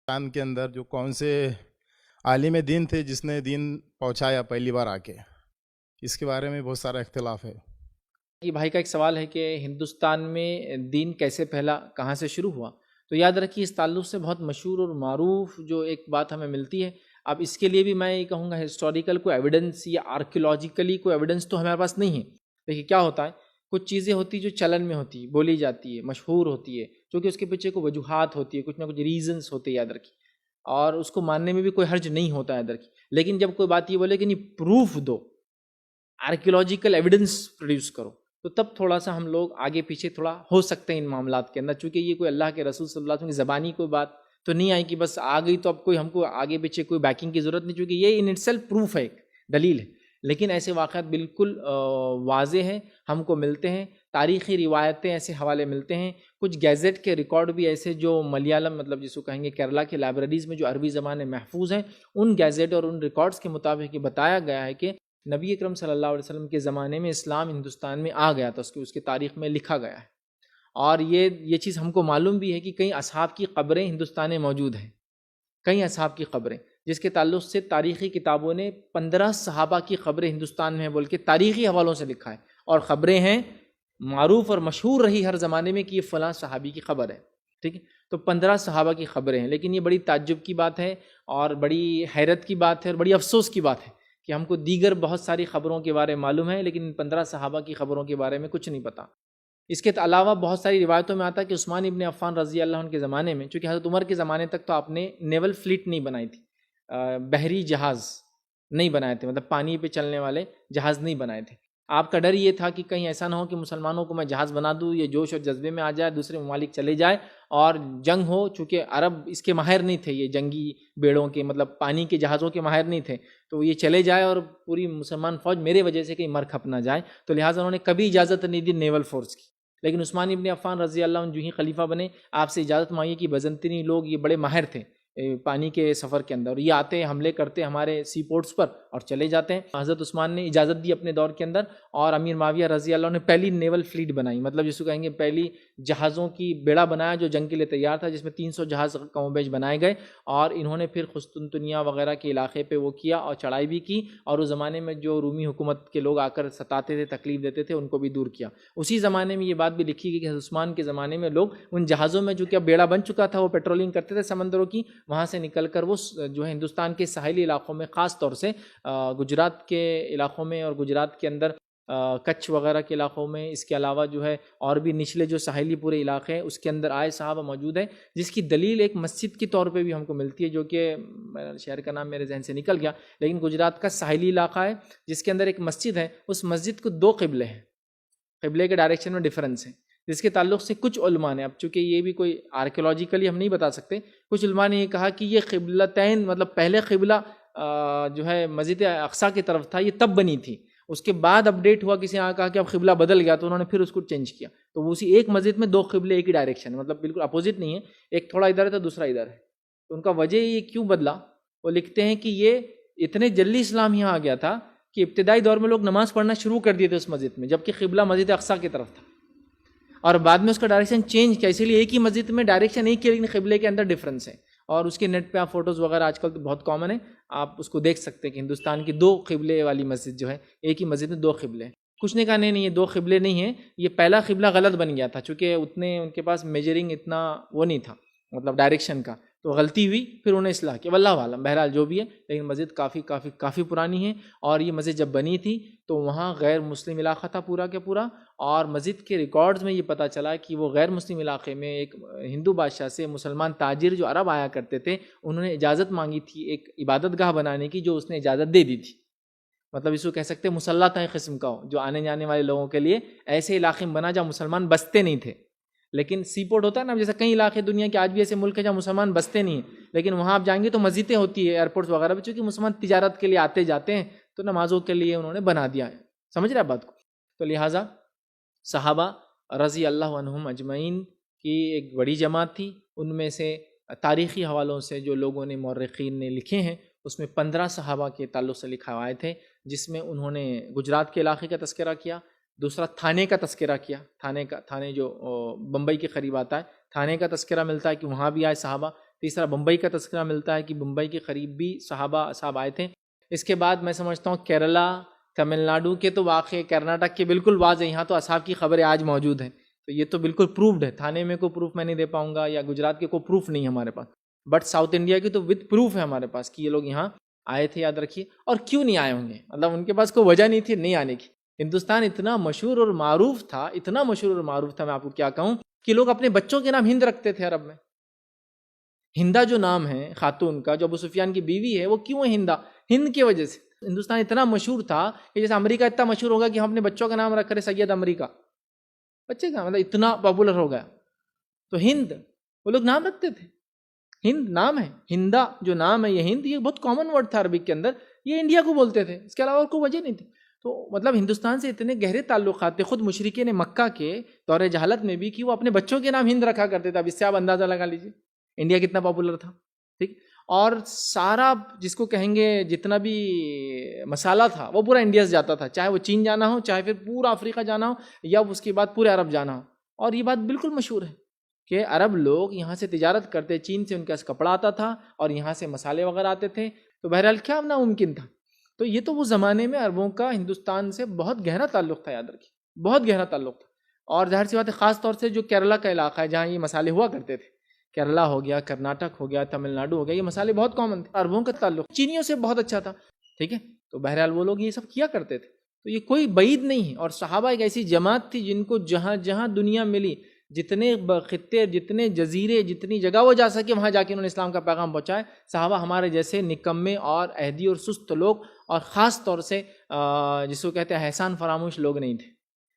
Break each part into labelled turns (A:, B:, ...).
A: ہندوستان کے اندر جو کون سے عالم دین تھے جس نے دین پہنچایا پہلی بار آ کے، اس کے بارے میں بہت سارا اختلاف ہے۔
B: یہ بھائی کا ایک سوال ہے کہ ہندوستان میں دین کیسے پھیلا، کہاں سے شروع ہوا؟ تو یاد رکھیے اس تعلق سے بہت مشہور اور معروف جو ایک بات ہمیں ملتی ہے، اب اس کے لیے بھی میں یہ کہوں گا ہسٹوریکل کوئی ایویڈنس یا آرکیولوجیکلی کوئی ایویڈنس تو ہمارے پاس نہیں ہے۔ دیکھیے کیا ہوتا ہے، کچھ چیزیں ہوتی جو چلن میں ہوتی ہے، بولی جاتی ہے، مشہور ہوتی ہے، چونکہ اس کے پیچھے کوئی وجوہات ہوتی ہے، کچھ نہ کچھ ریزنس ہوتے ہیں، یاد رکھیے، اور اس کو ماننے میں بھی کوئی حرج نہیں ہوتا ہے، یاد رکھیے۔ لیکن جب کوئی بات یہ بولے کہ نہیں پروف دو، آرکیولوجیکل ایویڈنس پروڈیوس کرو، تو تب تھوڑا سا ہم لوگ آگے پیچھے تھوڑا ہو سکتے ہیں ان معاملات کے اندر، چونکہ یہ کوئی اللہ کے رسول صلی اللہ علیہ وسلم کی زبانی کوئی بات تو نہیں آئی کہ بس آ گئی تو اب کوئی ہم کو آگے پیچھے کوئی بیکنگ کی ضرورت نہیں، چونکہ یہ ان اٹ سیلف پروف ہے، ایک دلیل ہے۔ لیکن ایسے واقعات بالکل واضح ہیں، ہم کو ملتے ہیں، تاریخی روایتیں ایسے حوالے ملتے ہیں، کچھ گیزٹ کے ریکارڈ بھی ایسے جو ملیالم مطلب جس کو کہیں گے کیرلا کے لائبریریز میں جو عربی زبان میں محفوظ ہیں، ان گیزٹ اور ان ریکارڈز کے مطابق یہ بتایا گیا ہے کہ نبی اکرم صلی اللہ علیہ وسلم کے زمانے میں اسلام ہندوستان میں آ گیا تھا، اس کی تاریخ میں لکھا گیا ہے، اور یہ چیز ہم کو معلوم بھی ہے کہ کئی اصحاب کی قبریں ہندوستان میں موجود ہیں، کئی اصحاب کی قبریں، جس کے تعلق سے تاریخی کتابوں نے 15 صحابہ کی قبریں ہندوستان میں ہیں بول کے تاریخی حوالوں سے لکھا ہے، اور خبریں ہیں معروف اور مشہور رہی ہر زمانے میں کہ یہ فلاں صحابی کی خبر ہے، ٹھیک ہے، تو 15 صحابہ کی خبریں ہیں۔ لیکن یہ بڑی تعجب کی بات ہے اور بڑی حیرت کی بات ہے اور بڑی افسوس کی بات ہے کہ ہم کو دیگر بہت ساری خبروں کے بارے میں معلوم ہے، لیکن 15 صحابہ کی خبروں کے بارے میں کچھ نہیں پتہ۔ اس کے علاوہ بہت ساری روایتوں میں آتا ہے کہ عثمان ابن عفان رضی اللہ عنہ کے زمانے میں، چونکہ حضرت عمر کے زمانے تک تو آپ نے نیول فلیٹ نہیں بنائی تھی، بحری جہاز نہیں بنائے تھے، مطلب پانی پہ چلنے والے جہاز نہیں بنائے تھے۔ آپ کا ڈر یہ تھا کہ کہیں ایسا نہ ہو کہ مسلمانوں کو میں جہاز بنا دوں، یہ جوش اور جذبے میں آ جائے، دوسرے ممالک چلے جائے اور جنگ ہو، چونکہ عرب اس کے ماہر نہیں تھے، یہ جنگی بیڑوں کے مطلب پانی کے جہازوں کے ماہر نہیں تھے، تو یہ چلے جائے اور پوری مسلمان فوج میرے وجہ سے کہیں مر کھپ نہ جائے، تو لہٰذا انہوں نے کبھی اجازت نہیں دی نیول فورس کی۔ لیکن عثمان ابن عفان رضی اللہ عنہ جو ہی خلیفہ بنے، آپ سے اجازت مانگی کہ بزنطینی لوگ یہ بڑے ماہر تھے پانی کے سفر کے اندر، اور یہ آتے حملے کرتے ہمارے سی پورٹس پر اور چلے جاتے ہیں۔ حضرت عثمان نے اجازت دی اپنے دور کے اندر، اور امیر معاویہ رضی اللہ عنہ نے پہلی نیول فلیٹ بنائی، مطلب جس کو کہیں گے پہلی جہازوں کی بیڑا بنایا جو جنگ کے لیے تیار تھا، جس میں 300 جہاز کم و بیش بنائے گئے، اور انہوں نے پھر قسطنطنیہ وغیرہ کے علاقے پہ وہ کیا اور چڑھائی بھی کی، اور اس زمانے میں جو رومی حکومت کے لوگ آ کر ستاتے تھے، تکلیف دیتے تھے، ان کو بھی دور کیا۔ اسی زمانے میں یہ بات بھی لکھی گئی کہ حضرت عثمان کے زمانے میں لوگ ان جہازوں میں جو کہ بیڑا بن چکا تھا، وہ پیٹرولنگ کرتے تھے سمندروں کی، وہاں سے نکل کر وہ جو ہے ہندوستان کے ساحلی علاقوں میں، خاص طور سے گجرات کے علاقوں میں اور گجرات کے اندر کچھ وغیرہ کے علاقوں میں، اس کے علاوہ جو ہے اور بھی نچلے جو ساحلی پورے علاقے ہیں اس کے اندر آئے صحابہ موجود ہیں، جس کی دلیل ایک مسجد کے طور پہ بھی ہم کو ملتی ہے، جو کہ شہر کا نام میرے ذہن سے نکل گیا، لیکن گجرات کا ساحلی علاقہ ہے جس کے اندر ایک مسجد ہے، اس مسجد کو 2 قبلے ہیں، قبلے کے ڈائریکشن میں ڈیفرنس ہے، جس کے تعلق سے کچھ علماء نے، اب چونکہ یہ بھی کوئی آرکیولوجیکلی ہم نہیں بتا سکتے، کچھ علماء نے یہ کہا کہ یہ قبلتین مطلب پہلے قبلہ جو ہے مسجد اقصیٰ کی طرف تھا، یہ تب بنی تھی، اس کے بعد اپڈیٹ ہوا، کسی نے کہا کہ اب قبلہ بدل گیا، تو انہوں نے پھر اس کو چینج کیا، تو وہ اسی ایک مسجد میں 2 قبلے ایک ہی ڈائریکشن، مطلب بالکل اپوزٹ نہیں ہے، ایک تھوڑا ادھر ہے تو دوسرا ادھر ہے، تو ان کا وجہ یہ کیوں بدلا، وہ لکھتے ہیں کہ یہ اتنے جلدی اسلام یہاں آ گیا تھا کہ ابتدائی دور میں لوگ نماز پڑھنا شروع کر دیے تھے اس مسجد میں، جبکہ قبلہ مسجد اقصیٰ کی طرف تھا، اور بعد میں اس کا ڈائریکشن چینج کیا، اسی لیے ایک ہی مسجد میں ڈائریکشن ایک ہی، لیکن قبلے کے اندر ڈفرینس ہے، اور اس کے نیٹ پہ آپ فوٹوز وغیرہ آج کل تو بہت کامن ہے، آپ اس کو دیکھ سکتے ہیں کہ ہندوستان کی 2 قبلے والی مسجد جو ہے، ایک ہی مسجد میں 2 قبلے ہیں۔ کچھ نے کہا نہیں یہ 2 قبلے نہیں ہیں، یہ پہلا قبلہ غلط بن گیا تھا، چونکہ اتنے ان کے پاس میجرنگ اتنا وہ نہیں تھا مطلب ڈائریکشن کا، تو غلطی ہوئی، پھر انہیں اصلاح کیا، واللہ عالم، بہرحال جو بھی ہے، لیکن مسجد کافی کافی کافی پرانی ہے، اور یہ مسجد جب بنی تھی تو وہاں غیر مسلم علاقہ تھا پورا کے پورا، اور مسجد کے ریکارڈز میں یہ پتہ چلا کہ وہ غیر مسلم علاقے میں ایک ہندو بادشاہ سے مسلمان تاجر جو عرب آیا کرتے تھے، انہوں نے اجازت مانگی تھی ایک عبادت گاہ بنانے کی، جو اس نے اجازت دے دی تھی، مطلب اس کو کہہ سکتے ہیں مسلح تھا ایک قسم کا ہو، جو آنے جانے والے لوگوں کے لیے ایسے علاقے میں بنا جہاں مسلمان بستے نہیں تھے، لیکن سی پورٹ ہوتا ہے نا، جیسے کئی علاقے دنیا کے آج بھی ایسے ملک ہیں جہاں مسلمان بستے نہیں ہیں، لیکن وہاں آپ جائیں گے تو مسجدیں ہوتی ہے ایئرپورٹس وغیرہ پہ، چونکہ مسلمان تجارت کے لیے آتے جاتے ہیں، تو نمازوں کے لیے انہوں نے بنا دیا ہے، سمجھ رہے ہیں بات کو؟ تو لہٰذا صحابہ رضی اللہ عنہم اجمعین کی ایک بڑی جماعت تھی، ان میں سے تاریخی حوالوں سے جو لوگوں نے مورخین نے لکھے ہیں، اس میں 15 صحابہ کے تعلق سے لکھا ہوئے تھے، جس میں انہوں نے گجرات کے علاقے کا تذکرہ کیا، دوسرا تھانے کا تذکرہ کیا، تھانے جو بمبئی کے قریب آتا ہے، تھانے کا تذکرہ ملتا ہے کہ وہاں بھی آئے صحابہ، تیسرا بمبئی کا تذکرہ ملتا ہے کہ بمبئی کے قریب بھی صحابہ اصحاب آئے تھے. اس کے بعد میں سمجھتا ہوں کیرلا، تمل ناڈو کے تو واقع، کرناٹک کے بالکل واضح، یہاں تو اصحاب کی خبریں آج موجود ہیں. تو یہ تو بالکل پروفڈ ہے. تھانے میں کوئی پروف میں نہیں دے پاؤں گا، یا گجرات کے کوئی پروف نہیں ہے ہمارے پاس، بٹ ساؤتھ انڈیا کی تو وتھ پروف ہے ہمارے پاس کہ یہ لوگ یہاں آئے تھے. یاد رکھیے. اور کیوں نہیں آئے ہوں گے؟ مطلب ان کے پاس کوئی وجہ نہیں تھی نہیں آنے کی. ہندوستان اتنا مشہور اور معروف تھا، اتنا مشہور اور معروف تھا، میں آپ کو کیا کہوں، کہ لوگ اپنے بچوں کے نام ہند رکھتے تھے عرب میں. ہندا جو نام ہے خاتون کا، جو ابو سفیان کی بیوی ہے، وہ کیوں ہے ہندا؟ ہند کی وجہ سے. ہندوستان اتنا مشہور تھا کہ جیسے امریکہ اتنا مشہور ہوگا کہ ہم اپنے بچوں کا نام رکھ رہے سید امریکہ، بچے کا مطلب اتنا پاپولر ہو گیا. تو ہند وہ لوگ نام رکھتے تھے. ہند نام ہے، ہندا جو نام ہے، یہ ہند، یہ بہت کامن ورڈ تھا عربک کے اندر. یہ انڈیا کو بولتے تھے، اس کے علاوہ اور کوئی وجہ نہیں تھی. تو مطلب ہندوستان سے اتنے گہرے تعلقات تھے خود مشرکین مکہ کے دور جہالت میں بھی، کہ وہ اپنے بچوں کے نام ہند رکھا کرتے تھے. اب اس سے آپ اندازہ لگا لیجیے انڈیا کتنا پاپولر تھا. ٹھیک. اور سارا جس کو کہیں گے جتنا بھی مسالہ تھا وہ پورا انڈیا سے جاتا تھا، چاہے وہ چین جانا ہو، چاہے پھر پورا افریقہ جانا ہو، یا اس کے بعد پورے عرب جانا ہو. اور یہ بات بالکل مشہور ہے کہ عرب لوگ یہاں سے تجارت کرتے، چین سے ان کے پاس کپڑا آتا تھا اور یہاں سے مسالے وغیرہ آتے تھے. تو بہرحال کیا ناممکن تھا. تو یہ تو وہ زمانے میں عربوں کا ہندوستان سے بہت گہرا تعلق تھا. یاد رکھیے بہت گہرا تعلق تھا. اور ظاہر سی بات ہے خاص طور سے جو کیرلا کا علاقہ ہے جہاں یہ مسالے ہوا کرتے تھے، کیرلا ہو گیا، کرناٹک ہو گیا، تمل ناڈو ہو گیا، یہ مسالے بہت کامن تھے. عربوں کا تعلق چینیوں سے بہت اچھا تھا. ٹھیک ہے. تو بہرحال وہ لوگ یہ سب کیا کرتے تھے. تو یہ کوئی بعید نہیں ہے. اور صحابہ ایک ایسی جماعت تھی جن کو جہاں جہاں دنیا ملی، جتنے خطے، جتنے جزیرے، جتنی جگہ وہ جا سکے وہاں جا کے انہوں نے اسلام کا پیغام پہنچایا. صحابہ ہمارے جیسے نکمے اور عہدی اور سست لوگ، اور خاص طور سے جس کو کہتے ہیں احسان فراموش لوگ نہیں تھے.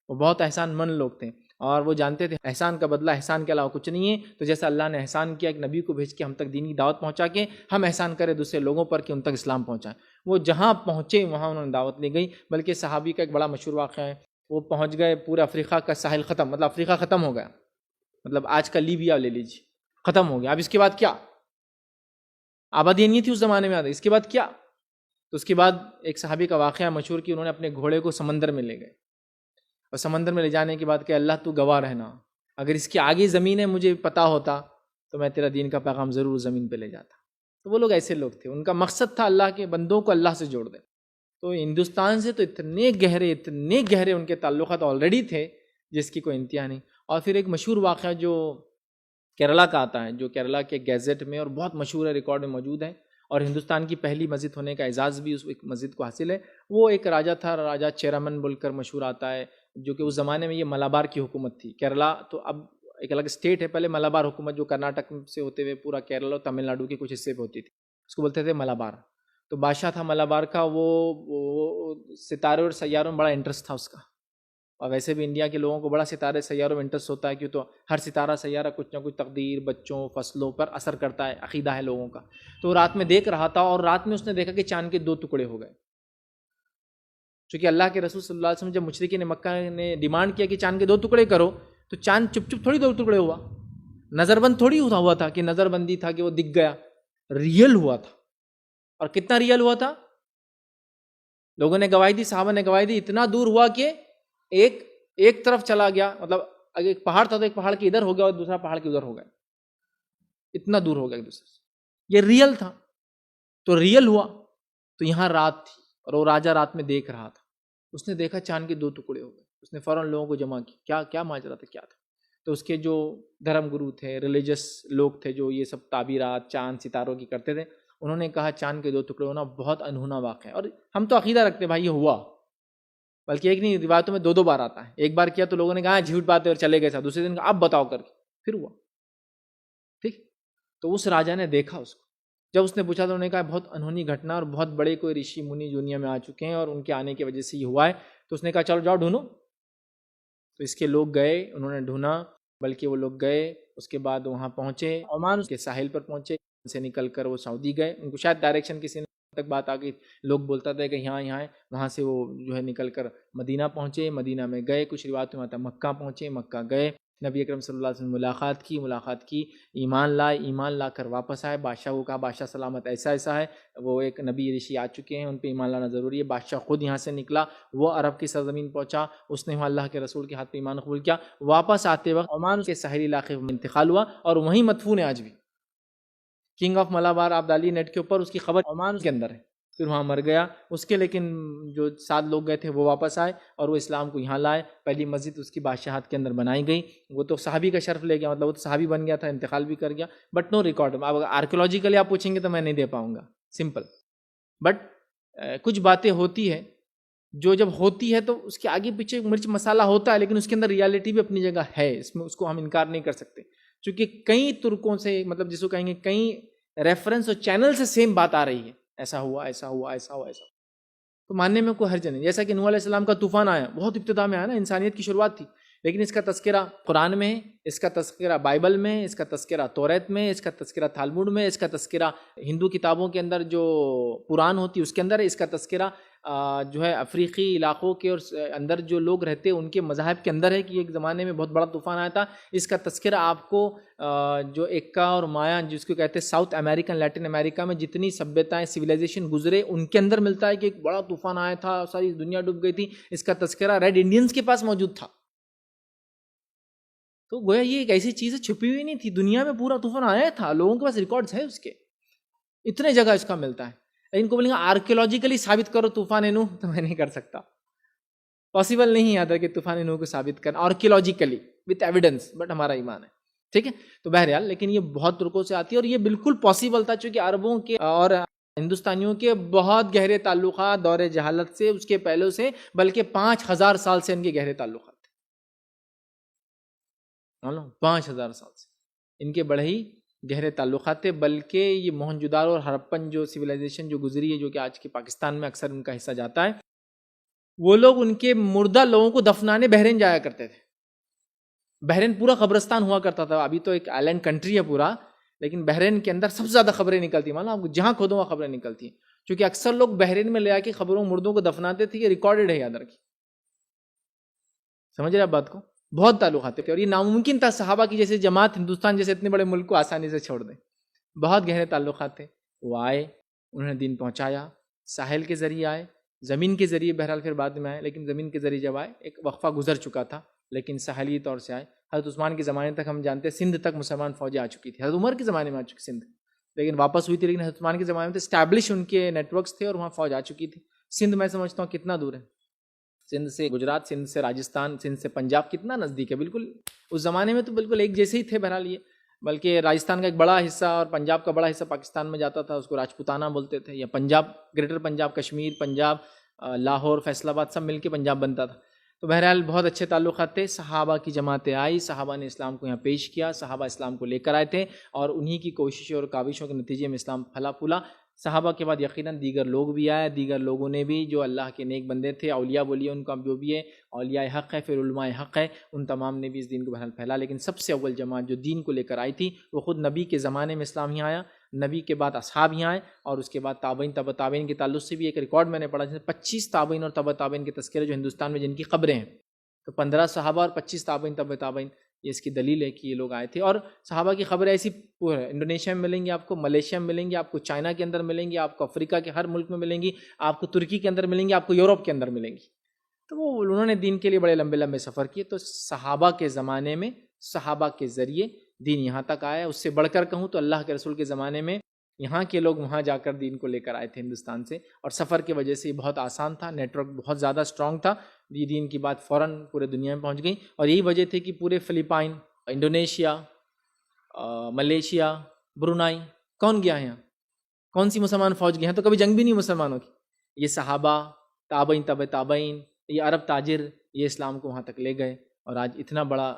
B: وہ بہت احسان مند لوگ تھے، اور وہ جانتے تھے احسان کا بدلہ احسان کے علاوہ کچھ نہیں ہے. تو جیسا اللہ نے احسان کیا ایک نبی کو بھیج کے ہم تک دین کی دعوت پہنچا کے، ہم احسان کریں دوسرے لوگوں پر کہ ان تک اسلام پہنچائیں. وہ جہاں پہنچے وہاں انہوں نے دعوت لی گئی. بلکہ صحابی کا ایک بڑا مشہور واقعہ ہے، وہ پہنچ گئے پورے افریقہ کا ساحل ختم، مطلب افریقہ ختم ہو گیا، مطلب آج کا لیبیا لے لیجیے، ختم ہو گیا. اب اس کے بعد کیا؟ آبادی نہیں تھی اس زمانے میں. اس کے بعد کیا؟ تو اس کے بعد ایک صحابی کا واقعہ مشہور کہ انہوں نے اپنے گھوڑے کو سمندر میں لے گئے، اور سمندر میں لے جانے کے بعد کہ اللہ تو گواہ رہنا، اگر اس کے آگے زمین ہے مجھے پتا ہوتا تو میں تیرا دین کا پیغام ضرور زمین پہ لے جاتا. تو وہ لوگ ایسے لوگ تھے، ان کا مقصد تھا اللہ کے بندوں کو اللہ سے جوڑ دے. تو ہندوستان سے تو اتنے گہرے ان کے تعلقات آلریڈی تھے جس کی کوئی انتہا نہیں. اور پھر ایک مشہور واقعہ جو کیرلا کا آتا ہے، جو کیرلا کے گیزٹ میں اور بہت مشہور ہے، ریکارڈ میں موجود ہے، اور ہندوستان کی پہلی مسجد ہونے کا اعزاز بھی اس مسجد کو حاصل ہے. وہ ایک راجہ تھا، راجہ چیرامن بول کر مشہور آتا ہے، جو کہ اس زمانے میں یہ ملابار کی حکومت تھی. کیرلا تو اب ایک الگ اسٹیٹ ہے، پہلے ملابار حکومت جو کرناٹک سے ہوتے ہوئے پورا کیرلا اور تمل ناڈو کے کچھ حصے پہ ہوتی تھی، اس کو بولتے تھے ملابار. تو بادشاہ تھا ملابار کا، وہ ستارے اور سیاروں میں بڑا انٹرسٹ تھا اس کا. اور ویسے بھی انڈیا کے لوگوں کو بڑا ستارے سیاروں میں انٹرسٹ ہوتا ہے، کیوں تو ہر ستارہ سیارہ کچھ نہ کچھ تقدیر، بچوں، فصلوں پر اثر کرتا ہے، عقیدہ ہے لوگوں کا. تو رات میں دیکھ رہا تھا، اور رات میں اس نے دیکھا کہ چاند کے 2 ٹکڑے ہو گئے. چونکہ اللہ کے رسول صلی اللہ علیہ وسلم جب مشرکین مکہ نے ڈیمانڈ کیا کہ چاند کے 2 ٹکڑے کرو، تو چاند چپ چپ تھوڑی 2 ٹکڑے ہوا، نظر بند تھوڑی ہوا تھا کہ نظر بندی تھا کہ وہ دکھ گیا، ریئل ہوا تھا. اور کتنا ریئل ہوا تھا؟ لوگوں نے گواہی دی، صحابہ نے گواہی دی، اتنا دور ہوا کہ ایک طرف چلا گیا، مطلب اگر ایک پہاڑ تھا تو ایک پہاڑ کے ادھر ہو گیا اور دوسرا پہاڑ کے ادھر ہو گیا، اتنا دور ہو گیا ایک دوسرے سے. یہ ریئل تھا. تو ریئل ہوا. تو یہاں رات تھی اور وہ راجہ رات میں دیکھ رہا تھا، اس نے دیکھا چاند کے 2 ٹکڑے ہو گئے. اس نے فوراً لوگوں کو جمع کی، کیا ماجرا تھا، کیا تھا. تو اس کے جو دھرم گرو تھے، ریلیجس لوگ تھے، جو یہ سب تعبیرات چاند ستاروں کی کرتے تھے، انہوں نے کہا چاند کے 2 ٹکڑے ہونا بہت انہونا واقعہ ہے. اور ہم تو عقیدہ رکھتے بھائی یہ ہوا، بلکہ ایک نہیں، روایتوں میں 2 بار آتا ہے. ایک بار کیا تو لوگوں نے کہا جھوٹ بات ہے اور چلے گئے تھا، دوسرے دن اب بتاؤ کر کے پھر ہوا. ٹھیک. تو اس راجا نے دیکھا اس کو، جب اس نے پوچھا تو انہوں نے کہا بہت انہونی گھٹنا، اور بہت بڑے کوئی رشی منی دنیا میں آ چکے ہیں اور ان کے آنے کی وجہ سے یہ ہوا ہے. تو اس نے کہا چلو جاؤ ڈھونڈو. تو اس کے لوگ گئے، انہوں نے ڈھونڈا، بلکہ وہ لوگ گئے، اس کے بعد وہاں پہنچے، عمان کے ساحل پر پہنچے، سے نکل کر وہ سعودی گئے. ان کو شاید ڈائریکشن کسی نے تک بات آ گئی، لوگ بولتا تھا کہ یہاں ہے، وہاں سے وہ جو ہے نکل کر مدینہ پہنچے، مدینہ میں گئے، کچھ روایتوں میں آتا ہے مکہ پہنچے، مکہ گئے، نبی اکرم صلی اللہ علیہ وسلم ملاقات کی، ایمان لا کر واپس آئے. بادشاہ کو کہا بادشاہ سلامت ایسا ہے، وہ ایک نبی رشی آ چکے ہیں، ان پہ ایمان لانا ضروری ہے. بادشاہ خود یہاں سے نکلا، وہ عرب کی سرزمین پہنچا، اس نے وہاں اللہ کے رسول کے ہاتھ پہ ایمان قبول کیا. واپس آتے وقت عمان کے ساحلی علاقے میں انتقال ہوا، اور وہیں مدفون ہے آج بھی. کنگ آف ملابار آبدالی نیٹ کے اوپر اس کی خبر عمان کے اندر ہے، پھر وہاں مر گیا اس کے، لیکن جو 7 لوگ گئے تھے وہ واپس آئے اور وہ اسلام کو یہاں لائے، پہلی مسجد اس کی بادشاہت کے اندر بنائی گئی، وہ تو صحابی کا شرف لے گیا، مطلب وہ تو صحابی بن گیا تھا، انتقال بھی کر گیا، بٹ نو ریکارڈ. اب آرکیولوجیکلی آپ پوچھیں گے تو میں نہیں دے پاؤں گا، سمپل. بٹ کچھ باتیں ہوتی ہے جو جب ہوتی ہے تو اس کے آگے پیچھے مرچ مسالہ ہوتا ہے، لیکن اس کے اندر ریالٹی بھی اپنی جگہ ہے، اس میں اس کو ہم انکار نہیں کر سکتے، چونکہ کئی ترکوں سے، مطلب جس کو کہیں گے کئی ریفرنس اور چینل سے سیم بات آ رہی ہے، ایسا ہوا ایسا ہوا ایسا ہوا ایسا ہوا، تو ماننے میں کوئی حرج نہیں. جیسا کہ نوح علیہ السلام کا طوفان آیا، بہت ابتدا میں آیا نا، انسانیت کی شروعات تھی، لیکن اس کا تذکرہ قرآن میں ہے، اس کا تذکرہ بائبل میں ہے، اس کا تذکرہ توریت میں، اس کا تذکرہ تالموڈ میں، اس کا تذکرہ ہندو کتابوں کے اندر جو قرآن ہوتی ہے اس کے اندر ہے، اس کا تذکرہ جو ہے افریقی علاقوں کے اور اندر جو لوگ رہتے ہیں ان کے مذاہب کے اندر ہے کہ ایک زمانے میں بہت بڑا طوفان آیا تھا. اس کا تذکرہ آپ کو جو ایکا اور مایا جس کو کہتے ہیں ساؤتھ امریکن لیٹن امریکہ میں جتنی سبھیتائیں سویلائزیشن گزرے ان کے اندر ملتا ہے کہ ایک بڑا طوفان آیا تھا، ساری دنیا ڈوب گئی تھی. اس کا تذکرہ ریڈ انڈینز کے پاس موجود تھا. تو گویا یہ ایک ایسی چیز چھپی ہوئی نہیں تھی، دنیا میں پورا طوفان آیا تھا، لوگوں کے پاس ریکارڈز ہے اس کے، اتنے جگہ اس کا ملتا ہے. لیکن کو بولیں گے آرکیولوجیکلی ثابت کرو طوفان نوح، تو میں نہیں کر سکتا، پاسبل نہیں ہے کہ طوفان نوح کو ثابت کرنا آرکیولوجیکلی وتھ ایویڈنس، بٹ ہمارا ایمان ہے، ٹھیک ہے. تو بہرحال لیکن یہ بہت ترکوں سے آتی ہے اور یہ بالکل پاسبل تھا، چونکہ عربوں کے اور ہندوستانیوں کے بہت گہرے تعلقات دور جہالت سے، اس کے پہلو سے، بلکہ 5000 سال سے ان کے گہرے تعلقات تھے. 5000 سال سے ان کے بڑے ہی گہرے تعلقات تھے. بلکہ یہ موہنجودارو اور ہڑپن جو سویلائزیشن جو گزری ہے، جو کہ آج کے پاکستان میں اکثر ان کا حصہ جاتا ہے، وہ لوگ ان کے مردہ لوگوں کو دفنانے بحرین جایا کرتے تھے. بحرین پورا قبرستان ہوا کرتا تھا، ابھی تو ایک آئلینڈ کنٹری ہے پورا، لیکن بحرین کے اندر سب سے زیادہ خبریں نکلتی، مانو آپ جہاں کھودو وہاں خبریں نکلتی ہیں، کیونکہ اکثر لوگ بحرین میں لے آ کے خبروں مردوں کو دفناتے تھے. یہ ریکارڈڈ ہے، یاد رکھیے، سمجھ رہے آپ بات کو. بہت تعلقات تھے اور یہ ناممکن تھا صحابہ کی جیسے جماعت ہندوستان جیسے اتنے بڑے ملک کو آسانی سے چھوڑ دیں. بہت گہرے تعلقات تھے. وہ آئے، انہوں نے دین پہنچایا، ساحل کے ذریعے آئے، زمین کے ذریعے بہرحال پھر بعد میں آئے، لیکن زمین کے ذریعے جب آئے ایک وقفہ گزر چکا تھا، لیکن ساحلی طور سے آئے. حضرت عثمان کے زمانے تک ہم جانتے ہیں سندھ تک مسلمان فوجیں آ چکی تھی، حضرت عمر کے زمانے میں آ چکی سندھ، لیکن واپس ہوئی تھی. لیکن حضرت عثمان کے زمانے میں تو اسٹیبلش ان کے نیٹ ورکس تھے اور وہاں فوج آ چکی تھی. سندھ میں سمجھتا ہوں کتنا دور ہے، سندھ سے گجرات، سندھ سے راجستھان، سندھ سے پنجاب کتنا نزدیک ہے. بالکل اس زمانے میں تو بالکل ایک جیسے ہی تھے بہرحال. یہ بلکہ راجستھان کا ایک بڑا حصہ اور پنجاب کا بڑا حصہ پاکستان میں جاتا تھا، اس کو راجپوتانہ بولتے تھے، یا پنجاب، گریٹر پنجاب، کشمیر، پنجاب، لاہور، فیصل آباد سب مل کے پنجاب بنتا تھا. تو بہرحال بہت اچھے تعلقات تھے. صحابہ کی جماعتیں آئی، صحابہ نے اسلام کو یہاں پیش کیا، صحابہ اسلام کو لے کر آئے تھے اور انہی کی کوششوں اور کاوشوں کے نتیجے میں اسلام پھلا پھولا. صحابہ کے بعد یقیناً دیگر لوگ بھی آئے، دیگر لوگوں نے بھی جو اللہ کے نیک بندے تھے، اولیاء بولیے ان کا جو بھی ہے، اولیاء حق ہے، پھر علماء حق ہے، ان تمام نے بھی اس دین کو بہرحال پھیلا. لیکن سب سے اول جماعت جو دین کو لے کر آئی تھی وہ خود نبی کے زمانے میں اسلام یہاں آیا، نبی کے بعد اصحاب یہاں آئے، اور اس کے بعد تابعین، تبع تابعین کے تعلق سے بھی ایک ریکارڈ میں نے پڑھا جس میں 25 تابعین اور تبع تابعین کے تذکرے جو ہندوستان میں جن کی قبریں ہیں. تو 15 صحابہ اور 25 تابعین تبع تابعین، یہ اس کی دلیل ہے کہ یہ لوگ آئے تھے. اور صحابہ کی خبریں ایسی انڈونیشیا میں ملیں گی آپ کو، ملیشیا میں ملیں گی آپ کو، چائنا کے اندر ملیں گی آپ کو، افریقہ کے ہر ملک میں ملیں گی آپ کو، ترکی کے اندر ملیں گی آپ کو، یورپ کے اندر ملیں گی. تو وہ انہوں نے دین کے لیے بڑے لمبے لمبے سفر کیے. تو صحابہ کے زمانے میں صحابہ کے ذریعے دین یہاں تک آیا. اس سے بڑھ کر کہوں تو اللہ کے رسول کے زمانے میں یہاں کے لوگ وہاں جا کر دین کو لے کر آئے تھے ہندوستان سے، اور سفر کی وجہ سے یہ بہت آسان تھا، نیٹ ورک بہت زیادہ اسٹرانگ تھا، یہ دین کی بات فوراً پورے دنیا میں پہنچ گئی. اور یہی وجہ تھی کہ پورے فلپائن، انڈونیشیا، ملیشیا، برونائی، کون گیا ہے یہاں؟ کون سی مسلمان فوج گئی ہیں؟ تو کبھی جنگ بھی نہیں مسلمانوں کی. یہ صحابہ، تابعین تبع تابعین، یہ عرب تاجر، یہ اسلام کو وہاں تک لے گئے. اور آج اتنا بڑا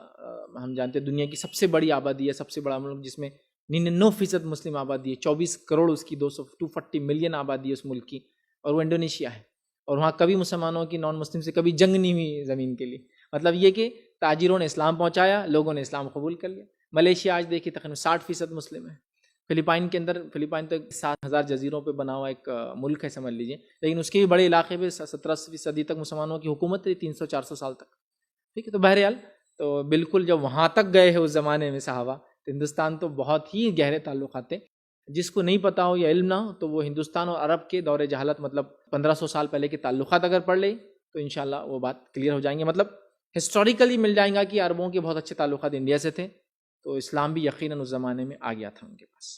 B: ہم جانتے ہیں دنیا کی سب سے بڑی آبادی ہے، سب سے بڑا ملک جس میں 99% مسلم آبادی ہے، 24 کروڑ اس کی، 240 ملین آبادی ہے اس ملک کی، اور وہ انڈونیشیا ہے. اور وہاں کبھی مسلمانوں کی نان مسلم سے کبھی جنگ نہیں ہوئی زمین کے لیے. مطلب یہ کہ تاجروں نے اسلام پہنچایا، لوگوں نے اسلام قبول کر لیا. ملیشیا آج دیکھیے تقریباً 60% مسلم ہے. فلپائن کے اندر، فلپائن تو 7000 جزیروں پہ بنا ہوا ایک ملک ہے سمجھ لیجئے، لیکن اس کے بھی بڑے علاقے پہ 17ویں صدی تک مسلمانوں کی حکومت رہی، 300-400 سال تک. ٹھیک ہے. تو بہرحال تو بالکل جب وہاں تک گئے ہیں اس زمانے میں صحابہ، تو ہندوستان تو بہت ہی گہرے تعلقات ہیں. جس کو نہیں پتا ہو یا علم نہ ہو تو وہ ہندوستان اور عرب کے دور جہالت، مطلب 1500 سال پہلے کے تعلقات اگر پڑھ لے تو انشاءاللہ وہ بات کلیئر ہو جائیں گے. مطلب ہسٹوریکلی مل جائیں گا کہ عربوں کے بہت اچھے تعلقات انڈیا سے تھے، تو اسلام بھی یقیناً اس زمانے میں آ گیا تھا ان کے پاس.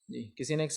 B: جی کسی نے ایک